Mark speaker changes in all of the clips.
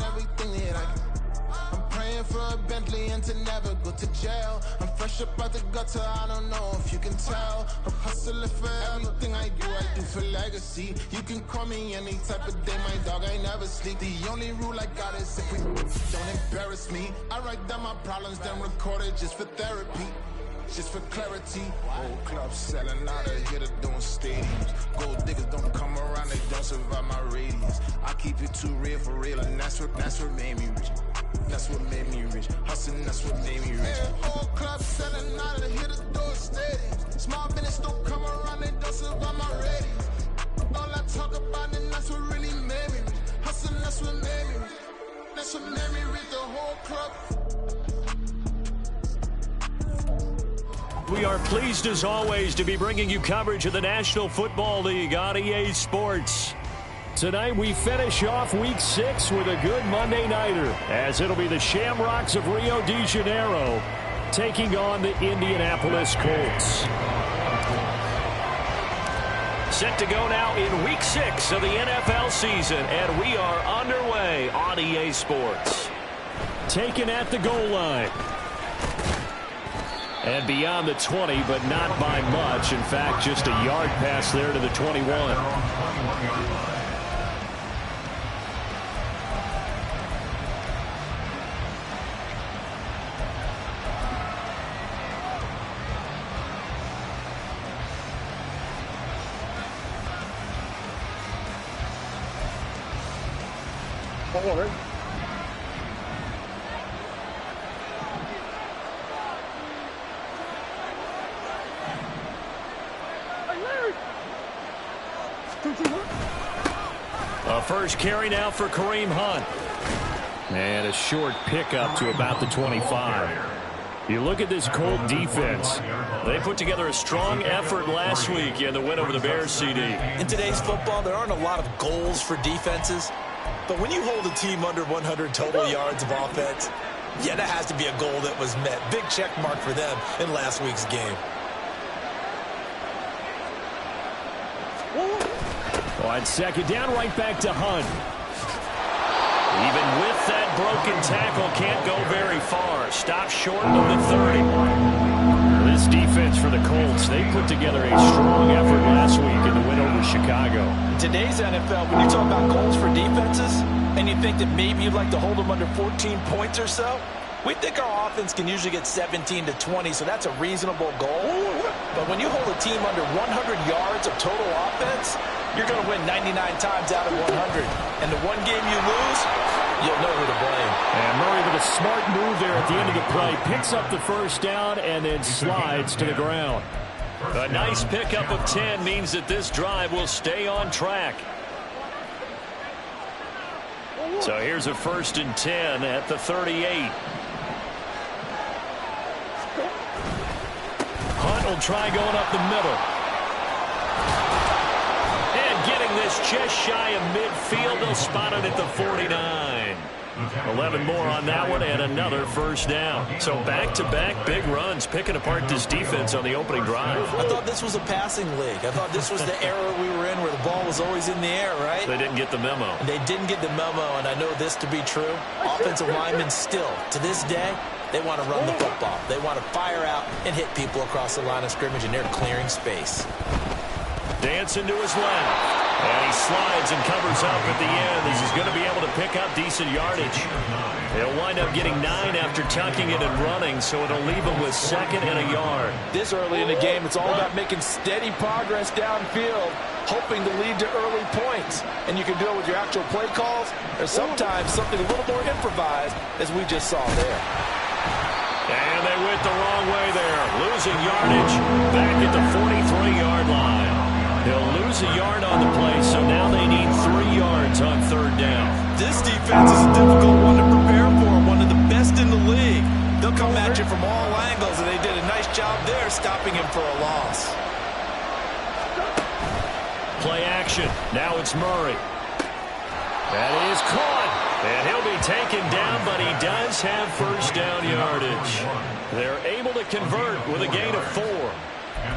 Speaker 1: Everything that I can. I'm praying for a Bentley and to never go to jail. I'm fresh up out the gutter, I don't know if you can tell. I'm hustling for everything I do for legacy. You can call me any type of day, my dog, I never sleep. The only rule I got is if we don't embarrass me. I write down my problems, then record it just for therapy. Just for clarity, old clubs selling out of here to doing stadiums. Gold diggers don't come around, they don't survive my radius. I keep it too real for real, and that's what made me rich. That's what made me rich. Hustling, that's what made me rich. Yeah, old clubs selling out of here to doing stadiums. Small business don't come around, they don't survive my radius. All I talk about, and that's what really made me rich. Hustling, that's what made me rich. That's what made me rich, the whole club.
Speaker 2: We are pleased, as always, to be bringing you coverage of the National Football League on EA Sports. Tonight, we finish off Week 6 with a good Monday nighter, as it'll be the Shamrocks of Rio de Janeiro taking on the Indianapolis Colts. Set to go now in Week 6 of the NFL season, and we are underway on EA Sports. Taken at the goal line. And beyond the 20, but not by much. In fact, just a yard pass there to the 21.
Speaker 3: All right.
Speaker 2: A first carry now for Kareem Hunt. And a short pickup to about the 25. You look at this Colt defense. They put together a strong effort last week in the win over the Bears, CD.
Speaker 4: In today's football, there aren't a lot of goals for defenses. But when you hold a team under 100 total yards of offense, yeah, that has to be a goal that was met. Big check mark for them in last week's game.
Speaker 2: On second down, right back to Hunt. Even with that broken tackle, can't go very far. Stop short of the 30. This defense for the Colts, they put together a strong effort last week in the win over Chicago.
Speaker 4: In today's NFL, when you talk about goals for defenses, and you think that maybe you'd like to hold them under 14 points or so, we think our offense can usually get 17 to 20, so that's a reasonable goal. But when you hold a team under 100 yards of total offense, you're going to win 99 times out of 100. And the one game you lose, you'll know who to blame.
Speaker 2: And Murray with a smart move there at the end of the play. Picks up the first down and then slides to the ground. A nice pickup of 10 means that this drive will stay on track. So here's a 1st and 10 at the 38. Hunt will try going up the middle. Getting this just shy of midfield, they'll spot it at the 49. 11 more on that one and another first down. So back-to-back big runs, picking apart this defense on the opening drive.
Speaker 4: I thought this was a passing league. I thought this was the era we were in where the ball was always in the air, right?
Speaker 2: They didn't get the memo.
Speaker 4: They didn't get the memo, and I know this to be true. Offensive linemen still, to this day, they want to run the football. They want to fire out and hit people across the line of scrimmage, and they're clearing space.
Speaker 2: Dancing to his left. And he slides and covers up at the end. He's going to be able to pick up decent yardage. He'll wind up getting 9 after tucking it and running, so it'll leave him with 2nd and a yard.
Speaker 4: This early in the game, it's all about making steady progress downfield, hoping to lead to early points. And you can do it with your actual play calls, or sometimes something a little more improvised, as we just saw there.
Speaker 2: And they went the wrong way there, losing yardage back at the 43-yard line. They'll lose a yard on the play, so now they need 3 yards on 3rd down.
Speaker 4: This defense is a difficult one to prepare for, one of the best in the league. They'll come at you from all angles, and they did a nice job there stopping him for a loss.
Speaker 2: Play action. Now it's Murray. That is caught. And he'll be taken down, but he does have first down yardage. They're able to convert with a gain of 4.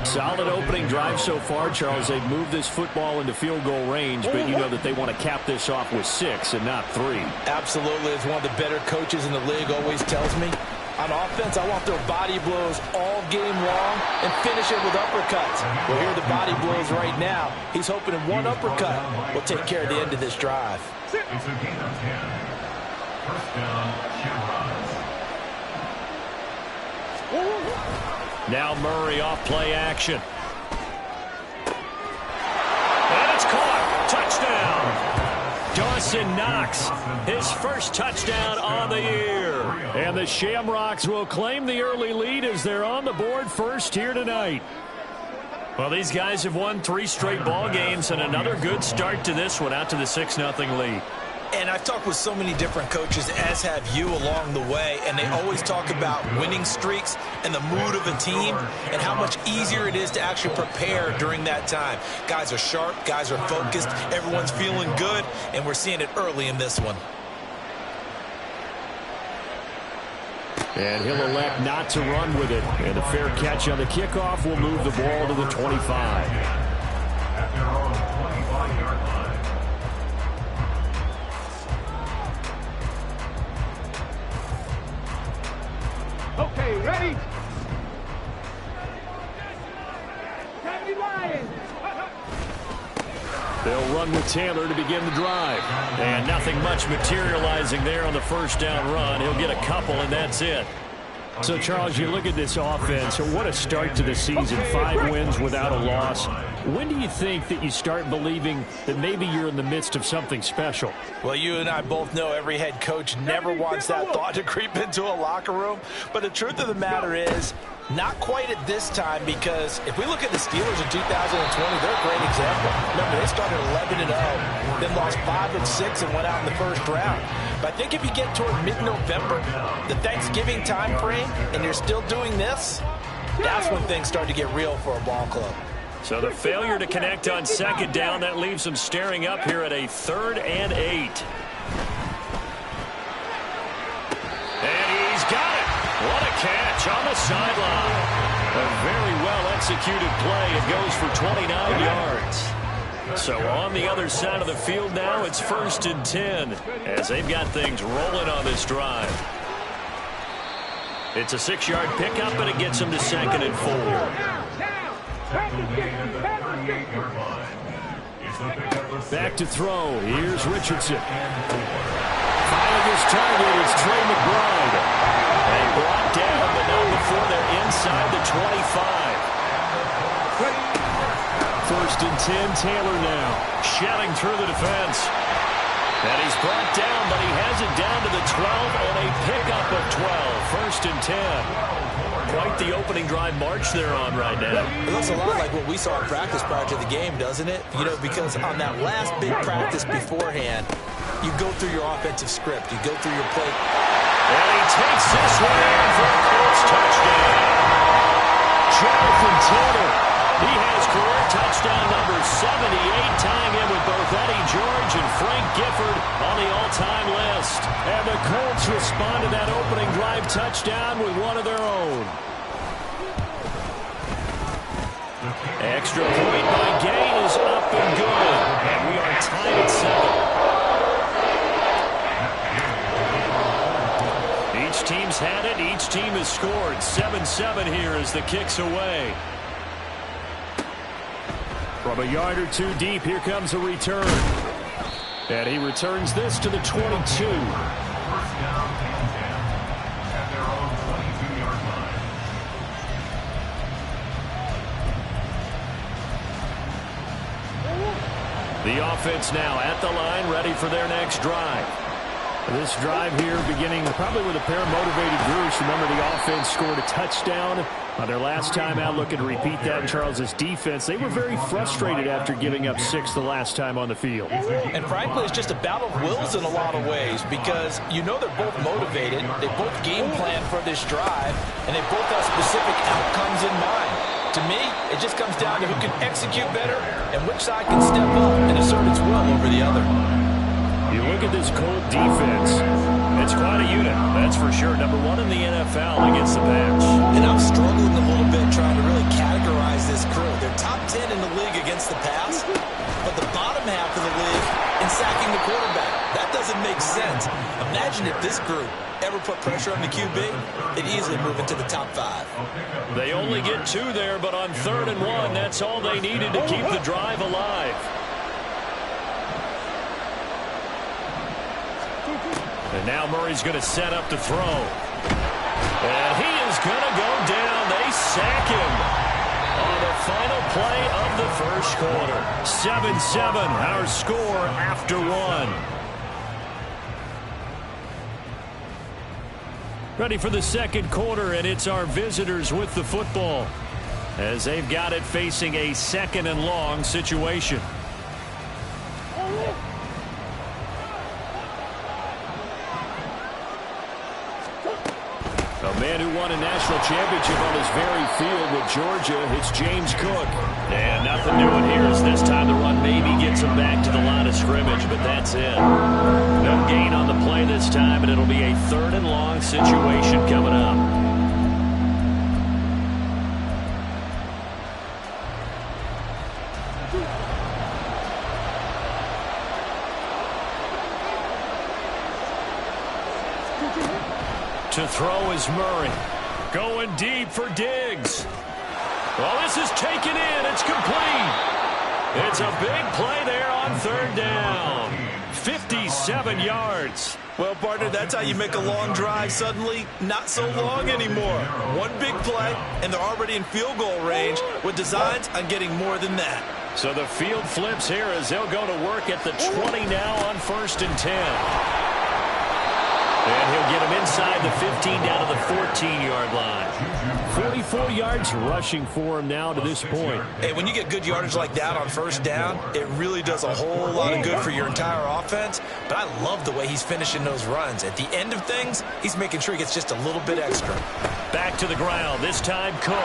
Speaker 2: Solid opening drive so far, Charles. They've moved this football into field goal range, but you know that they want to cap this off with 6 and not 3.
Speaker 4: Absolutely. As one of the better coaches in the league always tells me, on offense, I want their body blows all game long and finish it with uppercuts. Well, here are the body blows right now. He's hoping in one uppercut will take care of the end of this drive.
Speaker 5: It's a gain of 10. First down, Shamrocks.
Speaker 2: Now Murray off play action. And it's caught. Touchdown. Dawson Knox, his first touchdown on the year. And the Shamrocks will claim the early lead as they're on the board first here tonight. Well, these guys have won 3 straight ball games and another good start to this one out to the 6-0 lead.
Speaker 4: And I've talked with so many different coaches, as have you, along the way, and they always talk about winning streaks and the mood of a team and how much easier it is to actually prepare during that time. Guys are sharp, guys are focused, everyone's feeling good, and we're seeing it early in this one.
Speaker 2: And he'll elect not to run with it. And a fair catch on the kickoff will move the ball to the 25.
Speaker 5: At their own 25-yard line.
Speaker 3: Okay, ready? Lions.
Speaker 2: They'll run with Taylor to begin the drive. And nothing much materializing there on the first down run. He'll get a couple, and that's it. So, Charles, you look at this offense, what a start to the season. 5 wins without a loss. When do you think that you start believing that maybe you're in the midst of something special?
Speaker 4: Well, you and I both know every head coach never wants that thought to creep into a locker room. But the truth of the matter is, not quite at this time, because if we look at the Steelers in 2020, they're a great example. Remember, they started 11-0, then lost 5-6 and went out in the first round. But I think if you get toward mid-November, the Thanksgiving time frame, and you're still doing this, that's when things start to get real for a ball club.
Speaker 2: So the failure to connect on second down, that leaves them staring up here at a 3rd and 8. And he's got it. What a catch on the sideline. A very well-executed play. It goes for 29 yards. So on the other side of the field now, it's 1st and 10 as they've got things rolling on this drive. It's a 6-yard pickup, and it gets them to 2nd and 4. Back to throw. Here's Richardson. Finding his target is Trey McBride. And brought down, but not before they're inside the 25. 1st and 10, Taylor now. Shelling through the defense. And he's brought down, but he has it down to the 12 on a pickup of 12. 1st and 10. Quite the opening drive march they're on right now.
Speaker 4: It looks a lot like what we saw in practice prior to the game, doesn't it? You know, because on that last big practice beforehand, you go through your offensive script. You go through your play.
Speaker 2: And he takes this one in for a Colts touchdown. Jonathan Taylor. He has career touchdown number 78, tying in with both Eddie George and Frank Gifford on the all-time list. And the Colts respond to that opening drive touchdown with one of their own. Extra point by Gay is up and good. And we are tied at 7. Each team's had it. Each team has scored. 7-7 here as the kick's away. From a yard or two deep, here comes a return. And he returns this to the 22.
Speaker 5: First down and 10 at their own 22-yard line.
Speaker 2: The offense now at the line, ready for their next drive. This drive here beginning probably with a pair of motivated groups. Remember, the offense scored a touchdown on their last time out. Looking to repeat that in Charles's defense. They were very frustrated after giving up 6 the last time on the field.
Speaker 4: And frankly, it's just a battle of wills in a lot of ways, because you know they're both motivated. They both game plan for this drive, and they both have specific outcomes in mind. To me, it just comes down to who can execute better and which side can step up and assert its will over the other.
Speaker 2: You look at this Colt defense. It's quite a unit, that's for sure. Number 1 in the NFL against the pass.
Speaker 4: And I'm struggling a little bit trying to really categorize this crew. They're top 10 in the league against the pass, but the bottom half of the league in sacking the quarterback. That doesn't make sense. Imagine if this group ever put pressure on the QB, they'd easily move into the top 5.
Speaker 2: They only get 2 there, but on 3rd and 1, that's all they needed to keep the drive alive. And now Murray's going to set up to throw. And he is going to go down. They sack him on the final play of the first quarter. 7-7, our score after 1. Ready for the second quarter, and it's our visitors with the football as they've got it facing a 2nd and long situation. A man who won a national championship on this very field with Georgia, it's James Cook. And nothing doing here as this time the run maybe gets him back to the line of scrimmage, but that's it. No gain on the play this time, and it'll be a 3rd and long situation coming up. To throw is Murray. Going deep for Diggs. Well, this is taken in. It's complete. It's a big play there on 3rd down. 57 yards.
Speaker 4: Well, partner, that's how you make a long drive suddenly not so long anymore. One big play, and they're already in field goal range with designs on getting more than that.
Speaker 2: So the field flips here as they'll go to work at the 20 now on 1st and 10. And he'll get him inside the 15 down to the 14-yard line. 44 yards rushing for him now to this point.
Speaker 4: Hey, when you get good yardage like that on 1st down, it really does a whole lot of good for your entire offense. But I love the way he's finishing those runs. At the end of things, he's making sure he gets just a little bit extra.
Speaker 2: Back to the ground, this time Cook.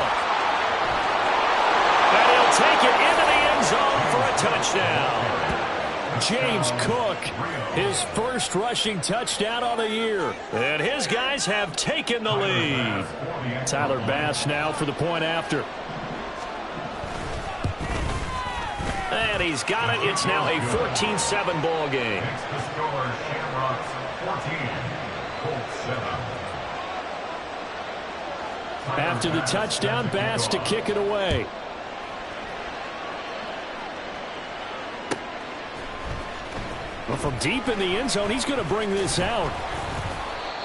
Speaker 2: And he'll take it into the end zone for a touchdown. James Cook, his first rushing touchdown of the year. And his guys have taken the lead. Tyler Bass now for the point after. And he's got it. It's now a 14-7 ball game.
Speaker 5: The score, Shamrocks 14, Colts 7.
Speaker 2: After the touchdown, Bass to kick it away. Well, from deep in the end zone, he's going to bring this out.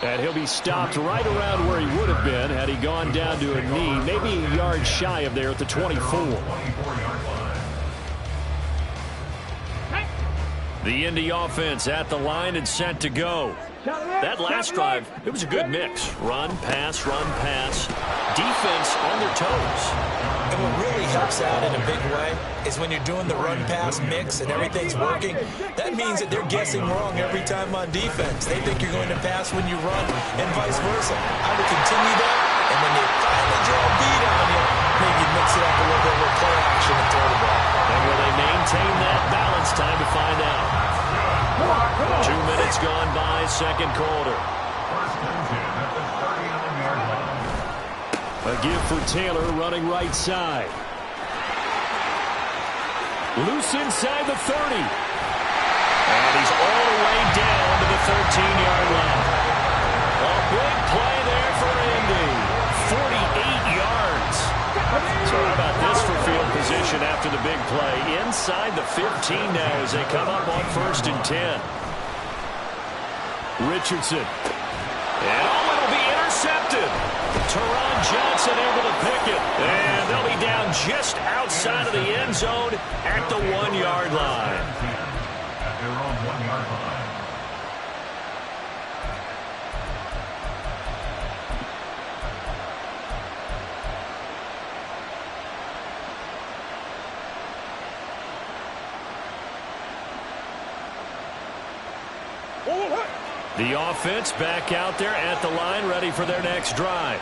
Speaker 2: And he'll be stopped right around where he would have been had he gone down to a knee, maybe a yard shy of there at the 24. The Indy offense at the line and set to go. That last drive, it was a good mix. Run, pass, defense on their toes.
Speaker 4: And what really helps out in a big way is when you're doing the run-pass mix and everything's working, that means that they're guessing wrong every time on defense. They think you're going to pass when you run and vice versa. I would continue that, and when they finally draw a beat on you, maybe mix it up a little bit with play action and throw the ball.
Speaker 2: And will they maintain that balance? Time to find out. 2 minutes gone by, second quarter.
Speaker 5: First and 10 at the 39-yard line.
Speaker 2: A give for Taylor running right side. Loose inside the 30. And he's all the way down to the 13-yard line. A big play there for Indy. 48 yards. So how about this for field position after the big play? Inside the 15 now as they come up on 1st and 10. Richardson. And it'll be intercepted. Teron Johnson able to pick it. And they'll be down just outside of the end zone at the 1-yard line.
Speaker 5: At their own 1-yard line.
Speaker 2: The offense back out there at the line, ready for their next drive.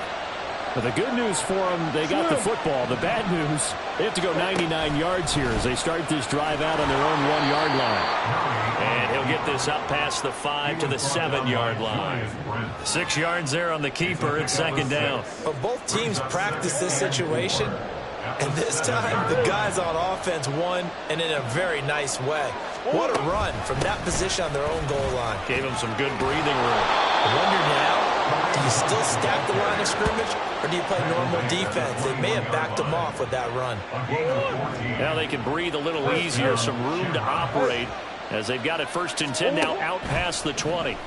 Speaker 2: But the good news for them, they got the football. The bad news, they have to go 99 yards here as they start this drive out on their own 1-yard line. And he'll get this up past the 5 to the 7-yard line. 6 yards there on the keeper at second down.
Speaker 4: But both teams practice this situation, And this time, the guys on offense won, and in a very nice way. What a run from that position on their own goal line.
Speaker 2: Gave them some good breathing room.
Speaker 4: I wonder now, do you still stack the line of scrimmage, or do you play normal defense? They may have backed them off with that run.
Speaker 2: Now they can breathe a little easier, some room to operate, as they've got it 1st and 10 now out past the 20.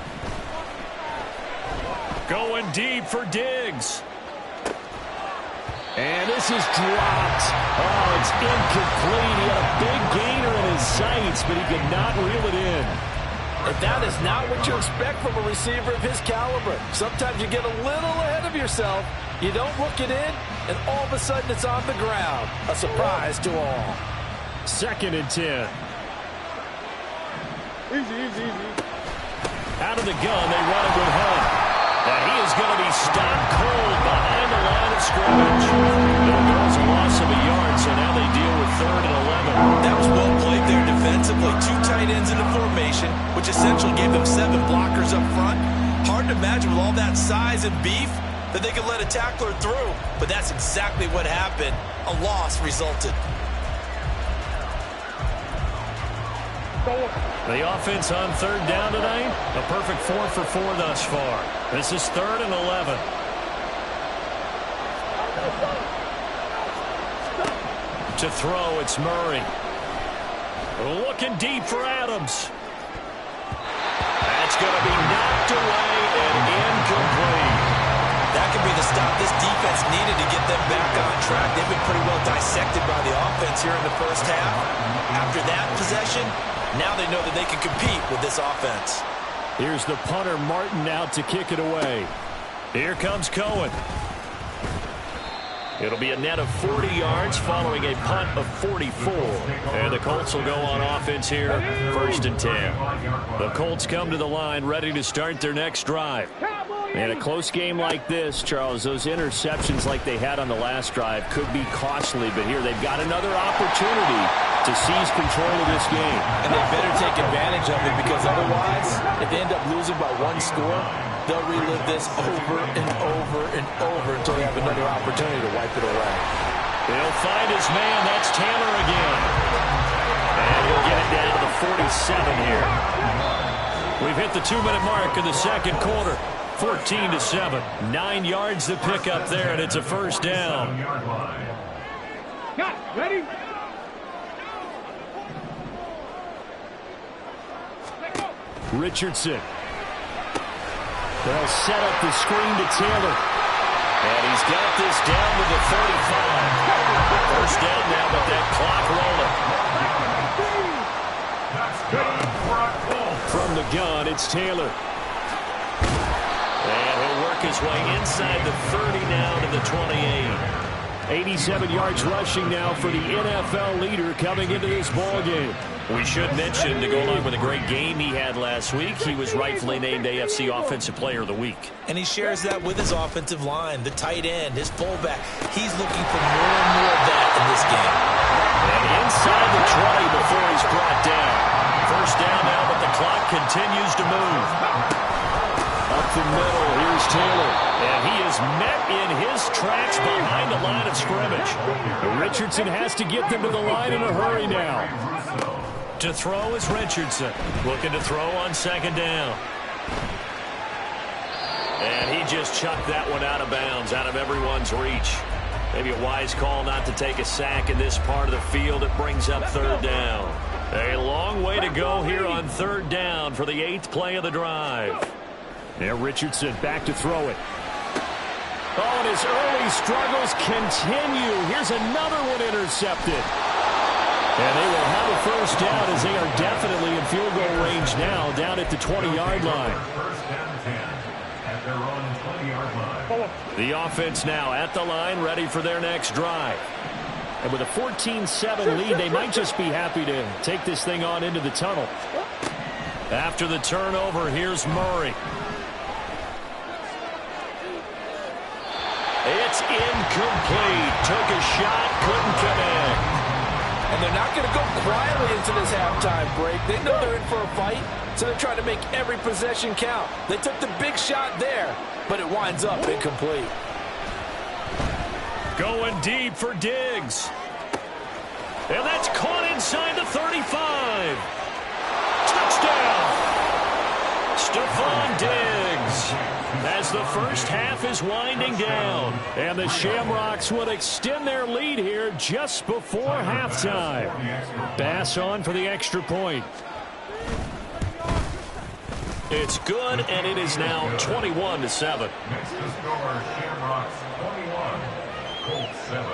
Speaker 2: Going deep for Diggs. And this is dropped. Oh, it's incomplete. He had a big gainer in his sights, but he could not reel it in.
Speaker 4: And that is not what you expect from a receiver of his caliber. Sometimes you get a little ahead of yourself. You don't look it in, and all of a sudden it's on the ground. A surprise to all.
Speaker 2: 2nd and 10.
Speaker 3: Easy.
Speaker 2: Out of the gun, they run it with Hunt. And he is going to be stopped cold behind the line of scrimmage. There was a loss of a yard, so now they deal with 3rd and 11.
Speaker 4: That was well played there defensively. 2 tight ends in the formation, which essentially gave them 7 blockers up front. Hard to imagine with all that size and beef that they could let a tackler through. But that's exactly what happened. A loss resulted.
Speaker 2: The offense on 3rd down tonight, a perfect 4 for 4 thus far. This is 3rd and 11. To throw, it's Murray. Looking deep for Adams. That's going to be knocked away and incomplete.
Speaker 4: That could be the stop this defense needed to get them back on track. They've been pretty well dissected by the offense here in the first half. After that possession, now they know that they can compete with this offense.
Speaker 2: Here's the punter, Martin, out to kick it away. Here comes Cohen. It'll be a net of 40 yards following a punt of 44. And the Colts will go on offense here, 1st and 10. The Colts come to the line ready to start their next drive. And a close game like this, Charles, those interceptions like they had on the last drive could be costly. But here they've got another opportunity to seize control of this game.
Speaker 4: And they better take advantage of it, because otherwise, if they end up losing by 1 score, they'll relive this over and over and over until they have another opportunity to wipe it away.
Speaker 2: He'll find his man. That's Taylor again. And he'll get it down to the 47 here. We've hit the 2-minute mark in the 2nd quarter. 14-7. 9 yards to pick up there, and it's a 1st down.
Speaker 3: Got ready.
Speaker 2: Richardson. They'll set up the screen to Taylor. And he's got this down to the 35. 1st down now with that clock rolling. From the gun, it's Taylor. And he'll work his way inside the 30 now to the 28. 87 yards rushing now for the NFL leader coming into this ballgame. We should mention, to go along with a great game he had last week, he was rightfully named AFC Offensive Player of the Week.
Speaker 4: And he shares that with his offensive line, the tight end, his fullback. He's looking for more and more of that in this game.
Speaker 2: And inside the 20 before he's brought down. 1st down now, but the clock continues to move. Up the middle, here's Taylor. And he is met in his tracks behind the line of scrimmage. Richardson has to get them to the line in a hurry now. To throw is Richardson. Looking to throw on 2nd down. And he just chucked that one out of bounds, out of everyone's reach. Maybe a wise call not to take a sack in this part of the field. It brings up 3rd down. A long way to go here on 3rd down for the 8th play of the drive. Now Richardson back to throw it. Oh, and his early struggles continue. Here's another one intercepted. And they will have a 1st down as they are definitely in field goal range now, down at the 20-yard line.
Speaker 5: 1st and 10 at their own 20-yard line.
Speaker 2: The offense now at the line, ready for their next drive. And with a 14-7 lead, they might just be happy to take this thing on into the tunnel. After the turnover, here's Murray. It's incomplete. Took a shot, couldn't connect.
Speaker 4: And they're not going to go quietly into this halftime break. They know they're in for a fight, so they're trying to make every possession count. They took the big shot there, but it winds up incomplete.
Speaker 2: Going deep for Diggs. And that's caught inside the 35. Touchdown. Stephon Diggs. As the first half is winding down. And the Shamrocks would extend their lead here just before halftime. Bass on for the extra point. It's good, and it is now 21-7.
Speaker 5: Next to score, Shamrocks 21, Colts 7.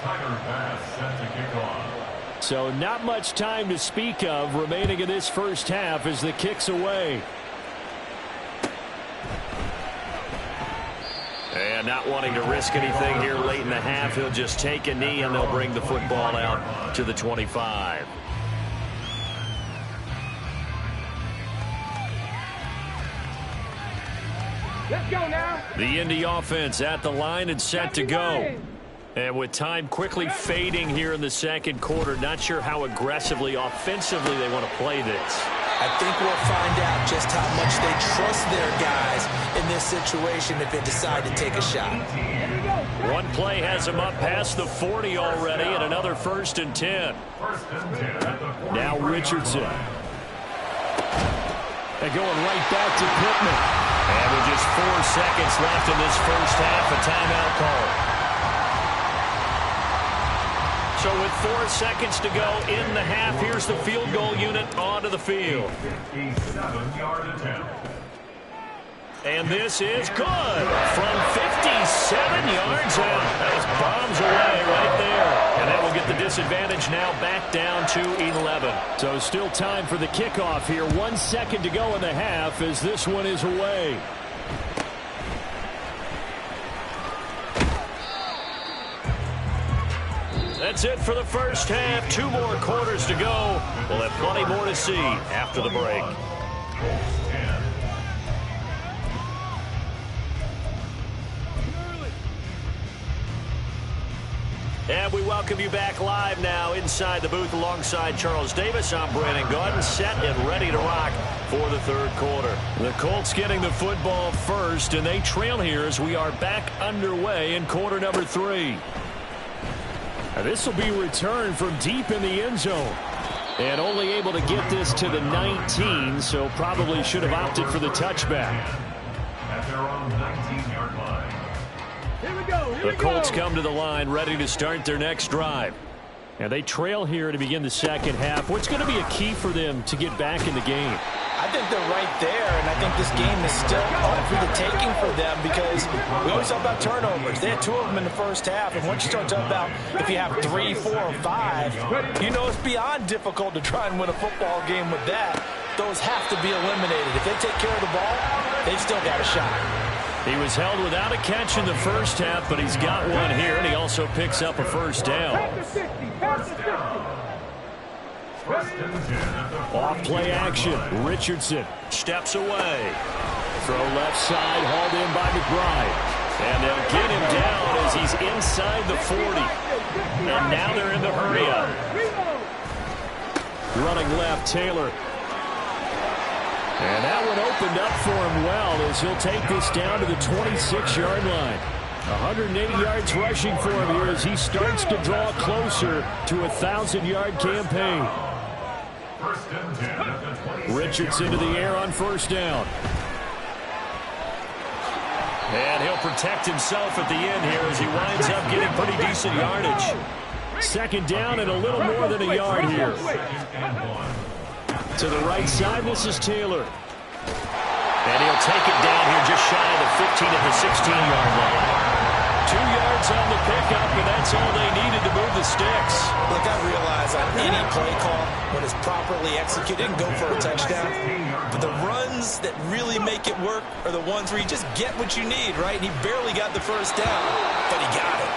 Speaker 5: Tiger pass set to kick off.
Speaker 2: So not much time to speak of remaining in this first half as the kick's away. And not wanting to risk anything here late in the half, he'll just take a knee and they'll bring the football out to the 25.
Speaker 3: Let's go now.
Speaker 2: The Indy offense at the line and set to go. And with time quickly fading here in the second quarter, not sure how aggressively, offensively they want to play this.
Speaker 4: I think we'll find out just how much they trust their guys in this situation if they decide to take a shot.
Speaker 2: One play has them up past the 40 already, and another 1st and 10. Now Richardson. And going right back to Pittman. And with just 4 seconds left in this first half, a timeout call. So with 4 seconds to go in the half, here's the field goal unit onto the field.
Speaker 5: 57-yard attempt.
Speaker 2: And this is good from 57 yards out. That was bombs away right there. And that will get the disadvantage now back down to 11. So still time for the kickoff here. 1 second to go in the half as this one is away. That's it for the first half. 2 more quarters to go. We'll have plenty more to see after the break. And we welcome you back live now inside the booth alongside Charles Davis. I'm Brandon Gaudin, set and ready to rock for the third quarter. The Colts getting the football first, and they trail here as we are back underway in quarter number 3. This will be returned from deep in the end zone. And only able to get this to the 19, so probably should have opted for the touchback.
Speaker 5: At their own 19-yard line.
Speaker 3: Here we go. Here
Speaker 2: The Colts come to the line ready to start their next drive. And they trail here to begin the second half. What's going to be a key for them to get back in the game?
Speaker 4: I think they're right there, and I think this game is still up for the taking for them because we always talk about turnovers. They had 2 of them in the first half, and once you start talking about if you have 3, 4, or 5, you know it's beyond difficult to try and win a football game with that. Those have to be eliminated. If they take care of the ball, they've still got a shot.
Speaker 2: He was held without a catch in the first half, but he's got one here, and he also picks up a first down. Off play action. Richardson steps away. Throw left side, hauled in by McBride. And they'll get him down as he's inside the 40. And now they're in the hurry up. Running left, Taylor. And that one opened up for him well as he'll take this down to the 26-yard line. 180 yards rushing for him here as he starts to draw closer to a 1,000-yard campaign. Richardson to the air on first down. And he'll protect himself at the end here as he winds up getting pretty decent yardage. Second down and a little more than a yard here. To the right side, this is Taylor. And he'll take it down here just shy of the 15 at the 16-yard line. 2 yards on the pickup, and that's all they needed to move the sticks.
Speaker 4: Look, I realize on any play call, when it's properly executed, it can go for a touchdown. But the runs that really make it work are the ones where you just get what you need, right? And he barely got the first down, but he got it.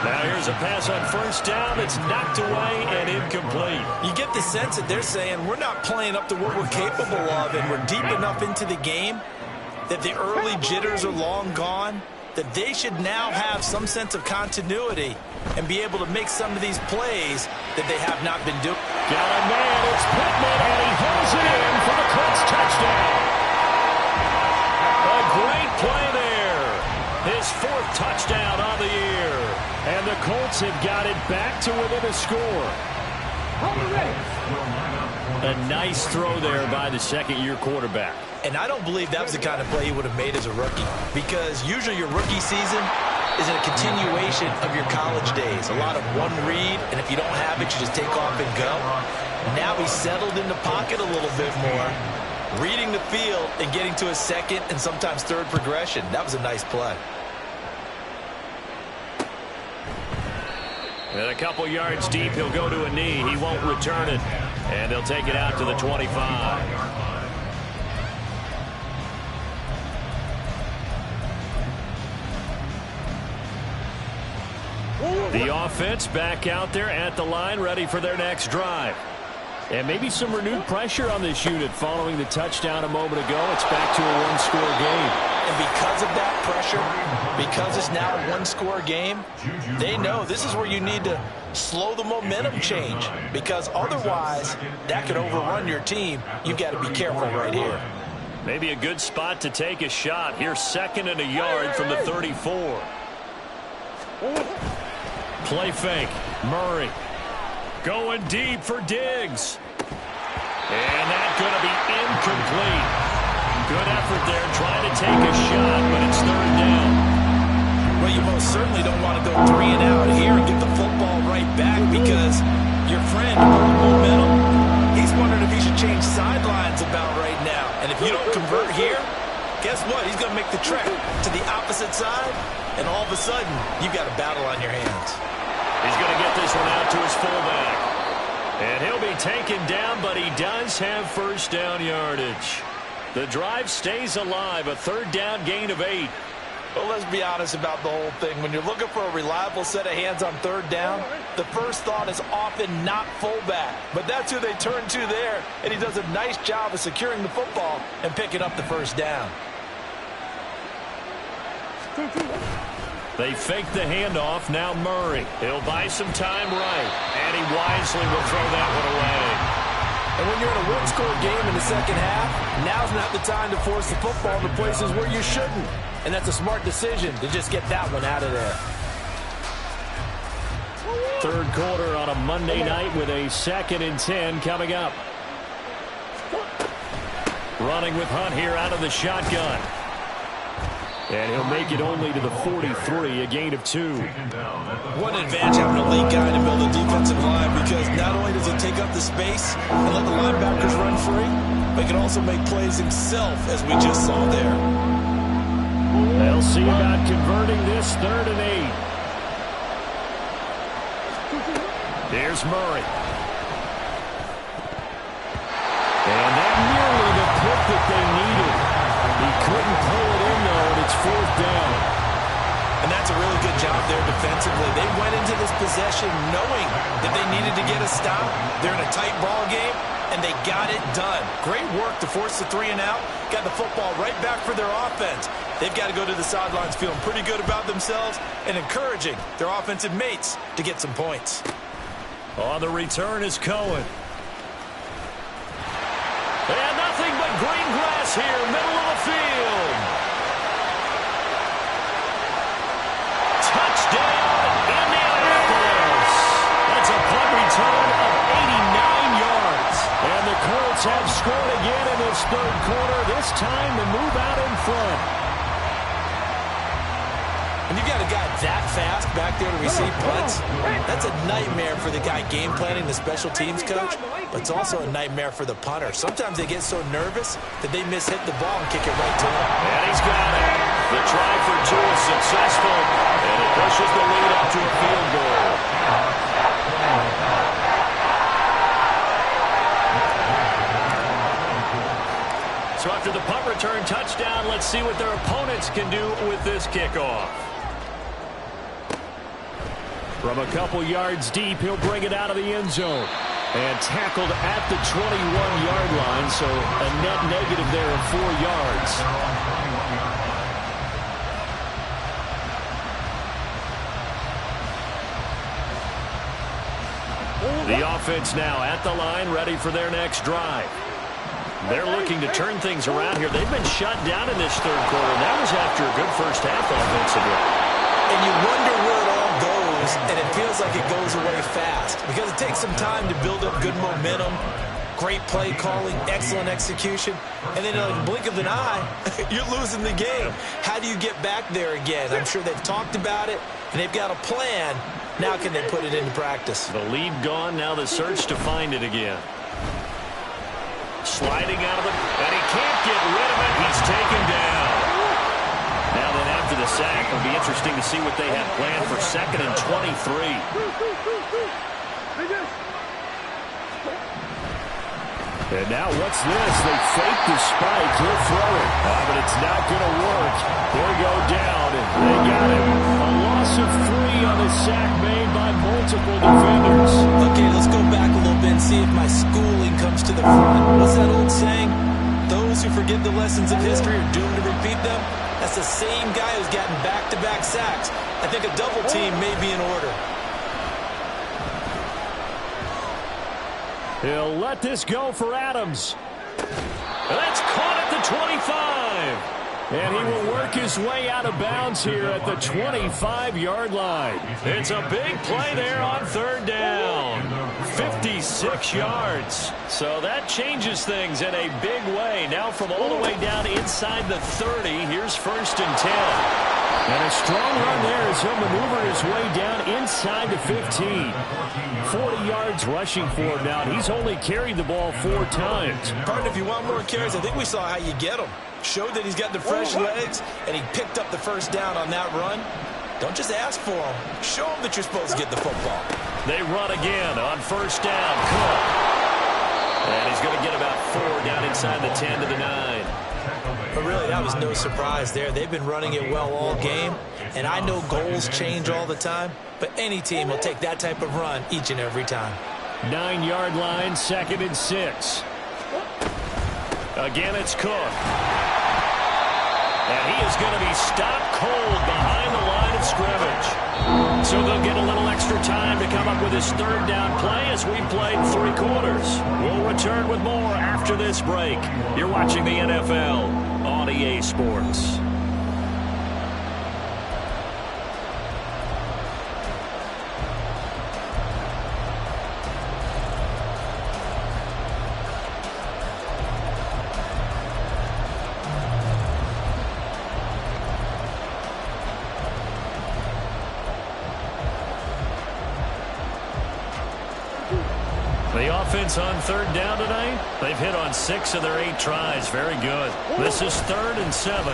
Speaker 2: Now here's a pass on first down that's knocked away and incomplete.
Speaker 4: You get the sense that they're saying we're not playing up to what we're capable of, and we're deep enough into the game that the early jitters are long gone. that they should now have some sense of continuity and be able to make some of these plays that they have not been doing.
Speaker 2: Got a man, it's Pittman, and he holds it in for the Colts touchdown. A great play there. His 4th touchdown on the year. And the Colts have got it back to within a score. A nice throw there by the second-year quarterback.
Speaker 4: And I don't believe that was the kind of play he would have made as a rookie, because usually your rookie season is a continuation of your college days. A lot of one read, and if you don't have it, you just take off and go. Now he's settled in the pocket a little bit more, reading the field and getting to a second and sometimes third progression. That was a nice play.
Speaker 2: And a couple yards deep, he'll go to a knee. He won't return it. And they'll take it out to the 25. The offense back out there at the line, ready for their next drive. And maybe some renewed pressure on this unit following the touchdown a moment ago. It's back to a one-score game.
Speaker 4: And because of that pressure, because it's now a one-score game, they know this is where you need to slow the momentum change, because otherwise that could overrun your team. You've got to be careful right here.
Speaker 2: Maybe a good spot to take a shot. Here's 2nd and a yard from the 34. Play fake. Murray going deep for Diggs. And that's going to be incomplete. Good effort there trying to take a shot, but it's 3rd down.
Speaker 4: Well, you most certainly don't want to go 3 and out here and get the football right back, because your friend, momentum, he's wondering if he should change sidelines about right now. And if you don't convert here, guess what? He's going to make the trek to the opposite side, and all of a sudden, you've got a battle on your hands.
Speaker 2: He's going to get this one out to his fullback. And he'll be taken down, but he does have 1st down yardage. The drive stays alive, a 3rd down gain of 8.
Speaker 4: Well, let's be honest about the whole thing. When you're looking for a reliable set of hands on 3rd down, the first thought is often not fullback. But that's who they turn to there, and he does a nice job of securing the football and picking up the 1st down.
Speaker 2: They fake the handoff. Now Murray. He'll buy some time right. And he wisely will throw that one away.
Speaker 4: And when you're in a one-score game in the second half, now's not the time to force the football to places where you shouldn't. And that's a smart decision to just get that one out of there.
Speaker 2: 3rd quarter on a Monday night with a 2nd and 10 coming up. Running with Hunt here out of the shotgun. And he'll make it only to the 43, a gain of 2.
Speaker 4: One advantage having a lead guy to build a defensive line, because not only does he take up the space and let the linebackers run free, but he can also make plays himself, as we just saw there.
Speaker 2: They'll see about converting this 3rd and 8. Here's Murray. And that nearly the pick that they needed. He couldn't pull it in, though, and it's 4th down.
Speaker 4: And that's a really good job there defensively. They went into this possession knowing that they needed to get a stop. They're in a tight ball game, and they got it done. Great work to force the 3 and out. Got the football right back for their offense. They've got to go to the sidelines feeling pretty good about themselves and encouraging their offensive mates to get some points.
Speaker 2: On the return is Cohen. And nothing but green grass here, middle of the field. Touchdown, Indianapolis. That's a punt return of 89 yards. And the Colts have scored again in this 3rd quarter, this time to move out in front.
Speaker 4: When you got a guy that fast back there to receive punts, that's a nightmare for the guy game planning, the special teams coach, but it's also a nightmare for the punter. Sometimes they get so nervous that they miss-hit the ball and kick it right to him.
Speaker 2: And he's got it. The try for 2 is successful, and it pushes the lead up to a field goal. So after the punt return touchdown, let's see what their opponents can do with this kickoff. From a couple yards deep, he'll bring it out of the end zone. And tackled at the 21-yard line, so a net negative there of 4 yards. The offense now at the line, ready for their next drive. They're looking to turn things around here. They've been shut down in this third quarter, and that was after a good first half offensively.
Speaker 4: And you wonder where it all goes, and it feels like it goes away fast because it takes some time to build up good momentum, great play calling, excellent execution, and then in a blink of an eye, you're losing the game. How do you get back there again? I'm sure they've talked about it, and they've got a plan. Now can they put it into practice?
Speaker 2: The lead gone, now the search to find it again. Sliding out of it, and he can't get rid of it. He's taken down. Now then, after the sack, it'll be interesting to see what they have planned for 2nd and 23. And now what's this? They fake the spike. He'll throw it. But it's not going to work. He'll go down, and they got him. A loss of 3 on the sack made by multiple defenders.
Speaker 4: Okay, let's go back a little bit and see if my schooling comes to the front. What's that old saying? Those who forget the lessons of history are doomed to repeat them. That's the same guy who's gotten back-to-back sacks. I think a double team may be in order.
Speaker 2: He'll let this go for Adams. That's caught at the 25. And he will work his way out of bounds here at the 25-yard line. It's a big play there on 3rd down. 56 yards. So that changes things in a big way. Now from all the way down inside the 30, here's 1st and 10. And a strong run there as he'll maneuver his way down inside the 15. 40 yards rushing for him now. He's only carried the ball 4 times.
Speaker 4: Pardon, if you want more carries, I think we saw how you get him. Showed that he's got the fresh legs, and he picked up the 1st down on that run. Don't just ask for him. Show him that you're supposed to get the football.
Speaker 2: They run again on 1st down. Cook. And he's going to get about 4 down inside the 10 to the 9.
Speaker 4: But really, that was no surprise there. They've been running it well all game, and I know goals change all the time, but any team will take that type of run each and every time.
Speaker 2: 9-yard line, 2nd and 6. Again, it's Cook. And he is going to be stopped cold behind the line of scrimmage. So they'll get a little extra time to come up with his 3rd down play as we played 3 quarters. We'll return with more after this break. You're watching the NFL on EA Sports. The offense on 3rd down tonight, they've hit on 6 of their 8 tries. Very good. This is 3rd and 7. And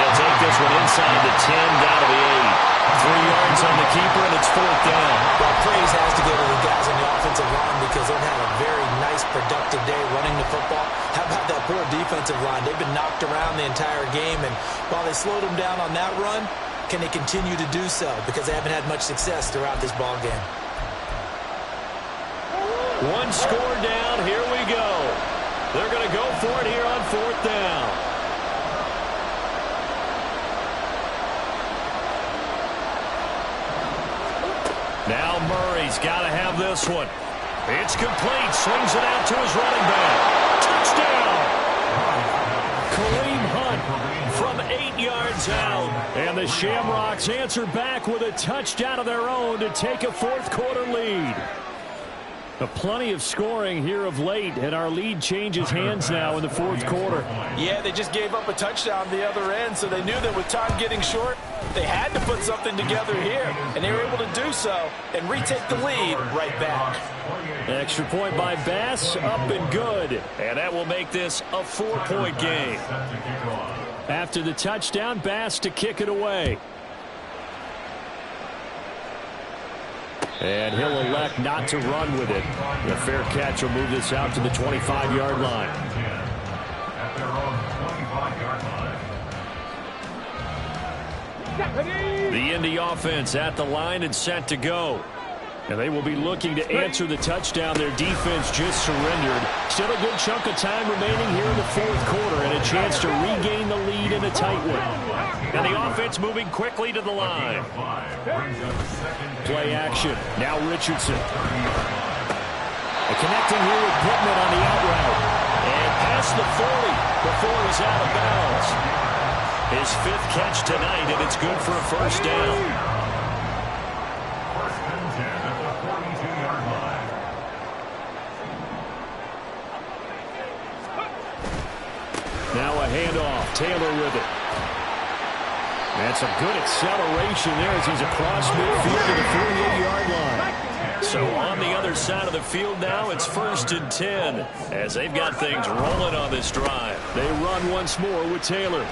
Speaker 2: he'll take this one inside the 10 down to the 8. 3 yards on the keeper, and it's 4th down.
Speaker 4: Well, praise has to go to the guys on the offensive line because they've had a very nice, productive day running the football. How about that poor defensive line? They've been knocked around the entire game, and while they slowed them down on that run, can they continue to do so? Because they haven't had much success throughout this ball game.
Speaker 2: 1 score down. Here we go. They're going to go for it here on 4th down. Now Murray's got to have this one. It's complete. Swings it out to his running back. Touchdown! Kareem Hunt from 8 yards out. And the Shamrocks answer back with a touchdown of their own to take a 4th quarter lead. Plenty of scoring here of late, and our lead changes hands now in the 4th quarter.
Speaker 4: Yeah, they just gave up a touchdown the other end, so they knew that with time getting short, they had to put something together here, and they were able to do so and retake the lead right back.
Speaker 2: Extra point by Bass, up and good. And that will make this a 4-point game. After the touchdown, Bass to kick it away. And he'll elect not to run with it. The fair catch will move this out to the 25-yard line.
Speaker 5: At their own 25-yard line.
Speaker 2: The Indy offense at the line and set to go. And they will be looking to answer the touchdown. Their defense just surrendered. Still a good chunk of time remaining here in the 4th quarter and a chance to regain the lead in a tight one. And the offense moving quickly to the line. Play action. Now Richardson. Connecting here with Pittman on the out route. And past the 40 before he's out of bounds. His 5th catch tonight, and it's good for a first down.
Speaker 5: First and 10 at the 42-yard line.
Speaker 2: Now a handoff. Taylor with it. And some good acceleration there as he's across midfield to the 48-yard line. So on the other side of the field now, it's 1st and 10 as they've got things rolling on this drive. They run once more with Taylor.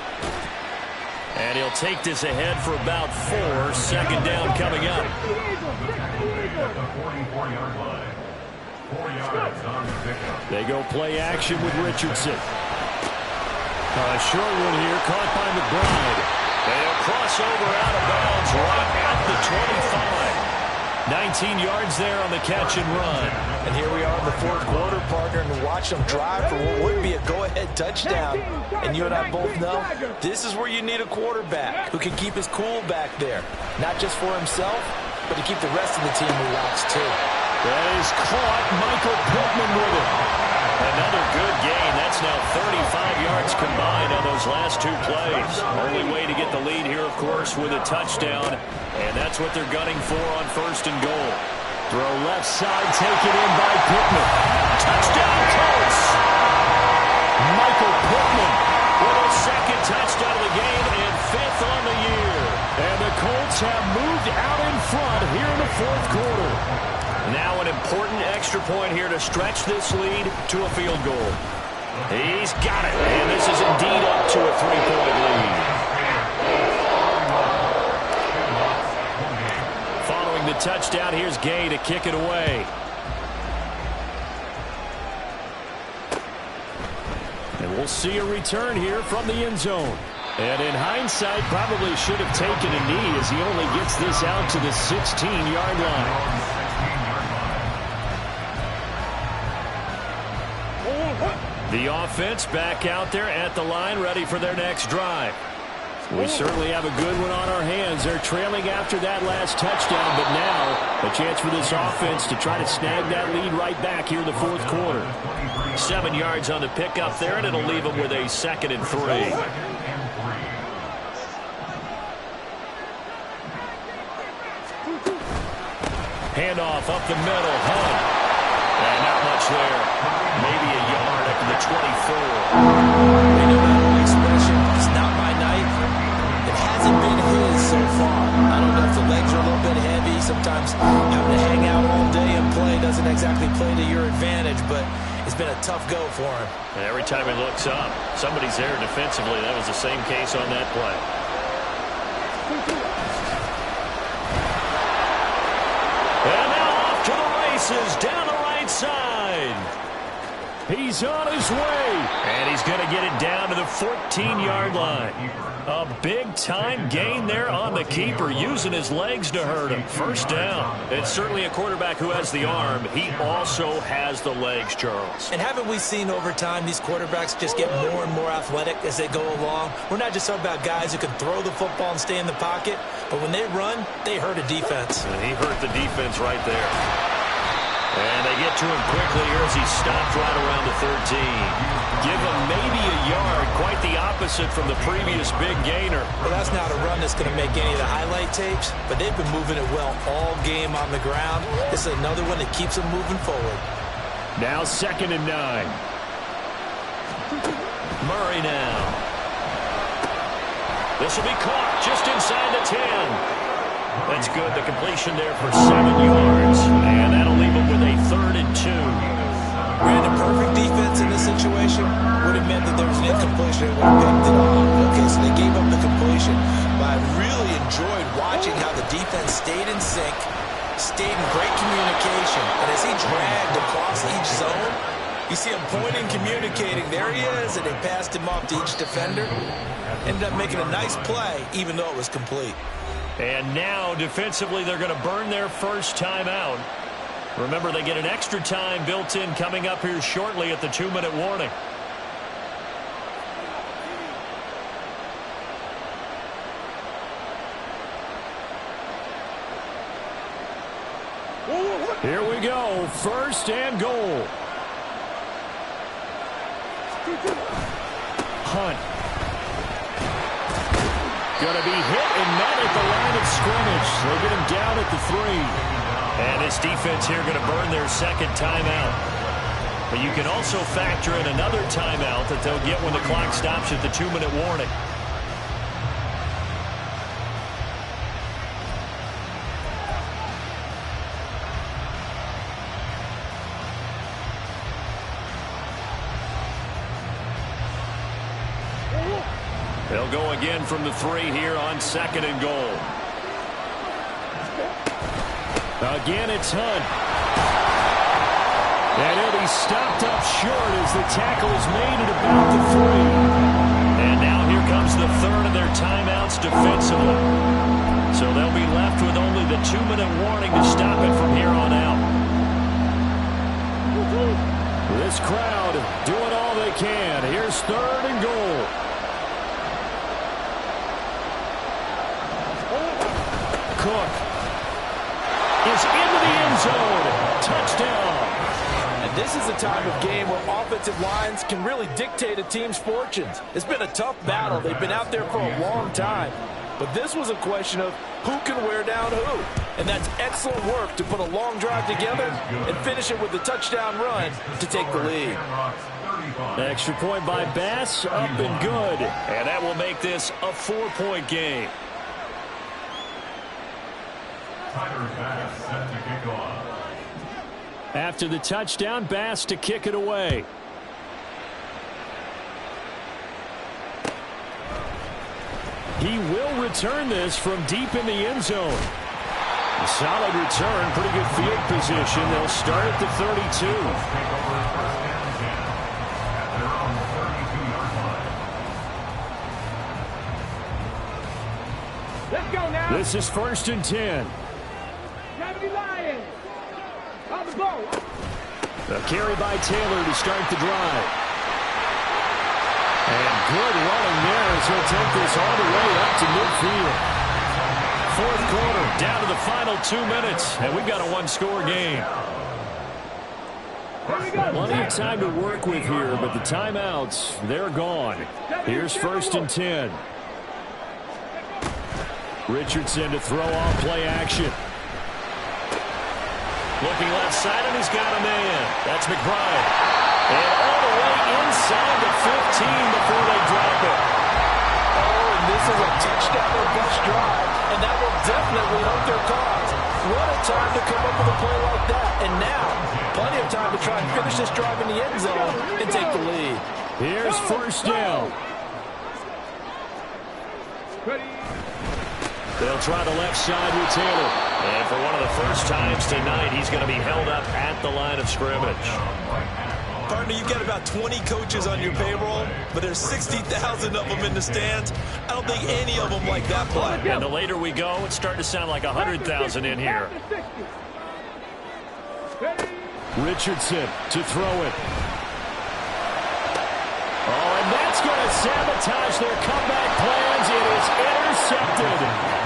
Speaker 2: And he'll take this ahead for about 4. Second down coming up.
Speaker 5: At the 44-yard line. 4 yards on the pickup.
Speaker 2: They go play action with Richardson. A short one here, caught by McBride. And he'll cross over out of bounds right at the 25. 19 yards there on the catch and run.
Speaker 4: And here we are in the 4th quarter, partner, and watch them drive for what would be a go-ahead touchdown. And you and I both know this is where you need a quarterback who can keep his cool back there. Not just for himself, but to keep the rest of the team relaxed too.
Speaker 2: That is caught. Michael Pittman with it. Another good gain. That's now 35 yards combined on those last 2 plays. Only way to get the lead here, of course, with a touchdown. And that's what they're gunning for on 1st and goal. Throw left side, taken in by Pittman. Touchdown, Colts! Michael Pittman with a 2nd touchdown of the game and 5th on the year. And the Colts have moved out in front here in the 4th quarter. Now an important extra point here to stretch this lead to a field goal. He's got it, and this is indeed up to a 3-point lead. Following the touchdown, here's Gay to kick it away. And we'll see a return here from the end zone. And in hindsight, probably should have taken a knee as he only gets this out to the 16-yard line. The offense back out there at the line, ready for their next drive. We certainly have a good one on our hands. They're trailing after that last touchdown, but now a chance for this offense to try to snag that lead right back here in the 4th quarter. 7 yards on the pickup there, and it'll leave them with a 2nd and 3. Handoff up the middle, Hunt. And not much there. Maybe a yard up to the 24.
Speaker 4: You know that old expression, it's not my night. It hasn't been his so far. I don't know if the legs are a little bit heavy. Sometimes having to hang out all day and play doesn't exactly play to your advantage, but it's been a tough go for him.
Speaker 2: And every time he looks up, somebody's there defensively. That was the same case on that play. And now off to the races down the right side. He's on his way. And he's going to get it down to the 14-yard line. A big-time gain there on the keeper, using his legs to hurt him. First down. It's certainly a quarterback who has the arm. He also has the legs, Charles.
Speaker 4: And haven't we seen over time these quarterbacks just get more and more athletic as they go along? We're not just talking about guys who can throw the football and stay in the pocket, but when they run, they hurt a defense.
Speaker 2: And he hurt the defense right there. And they get to him quickly here as he stopped right around the 13. Give him maybe a yard, quite the opposite from the previous big gainer.
Speaker 4: Well, that's not a run that's going to make any of the highlight tapes, but they've been moving it well all game on the ground. This is another one that keeps them moving forward.
Speaker 2: Now 2nd and 9. Murray now. This will be caught just inside the 10. That's good. The completion there for 7 yards. And that'll leave him with a 3rd and 2.
Speaker 4: Brandon, perfect defense in this situation would have meant that there was an incompletion. It would have picked it off. Okay, so they gave up the completion. But I really enjoyed watching how the defense stayed in sync, stayed in great communication. And as he dragged across each zone, you see him pointing, communicating. There he is, and they passed him off to each defender. Ended up making a nice play, even though it was complete.
Speaker 2: And now, defensively, they're going to burn their first time out. Remember, they get an extra time built in coming up here shortly at the 2-minute warning. Here we go. First and goal. Hunt. Going to be hit and met at the line of scrimmage. They'll get him down at the 3. And this defense here going to burn their second timeout. But you can also factor in another timeout that they'll get when the clock stops at the 2-minute warning. They'll go again from the 3 here on second and goal. Again, it's Hunt. And he'll be stopped up short as the tackle is made at about the 3. And now here comes the third of their timeouts defensively. So they'll be left with only the 2-minute warning to stop it from here on out. This crowd doing all they can. Here's third and goal. Cook is into the end zone. Touchdown.
Speaker 4: And this is a time of game where offensive lines can really dictate a team's fortunes. It's been a tough battle. They've been out there for a long time. But this was a question of who can wear down who. And that's excellent work to put a long drive together and finish it with a touchdown run to take the lead.
Speaker 2: Extra point by Bass, up and good. And that will make this a 4-point game. After the touchdown, Bass to kick it away. He will return this from deep in the end zone. A solid return, pretty good field position. They'll start at the 32.
Speaker 3: Let's go now.
Speaker 2: This is first and 10.
Speaker 3: Lions. On the ball.
Speaker 2: A carry by Taylor to start the drive. And good running there as he'll take this all the way up to midfield. Fourth quarter, down to the final 2 minutes, and we've got a one-score game. Plenty of time to work with here, but the timeouts, they're gone. Here's first and 10. Richardson to throw off play action. Looking left side, and he's got a man. That's McBride. And all the way inside the 15 before they drop it.
Speaker 4: Oh, and this is a touchdown or bust drive, and that will definitely help their cause. What a time to come up with a play like that. And now, plenty of time to try and finish this drive in the end zone and take the lead.
Speaker 2: Here's first down. They'll try the left side with Taylor. And for one of the first times tonight, he's going to be held up at the line of scrimmage.
Speaker 4: Partner, you've got about 20 coaches on your payroll, but there's 60,000 of them in the stands. I don't think any of them like that play.
Speaker 2: And the later we go, it's starting to sound like 100,000 in here. Richardson to throw it. Oh, and that's going to sabotage their comeback plans. It is intercepted.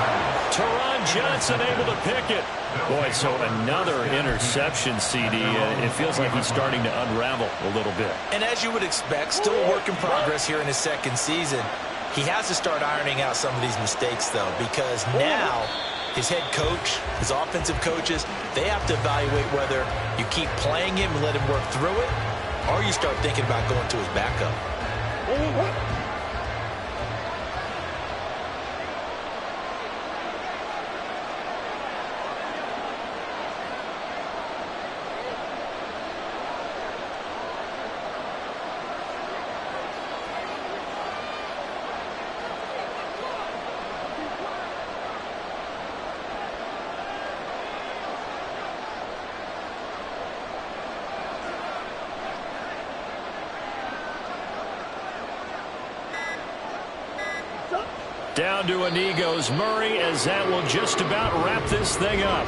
Speaker 2: Teron Johnson able to pick it. Boy, so another interception, CD. It feels like he's starting to unravel a little bit.
Speaker 4: And as you would expect, still a work in progress here in his second season. He has to start ironing out some of these mistakes, though, because now his head coach, his offensive coaches, they have to evaluate whether you keep playing him and let him work through it, or you start thinking about going to his backup.
Speaker 2: Down to a knee goes Murray, as that will just about wrap this thing up.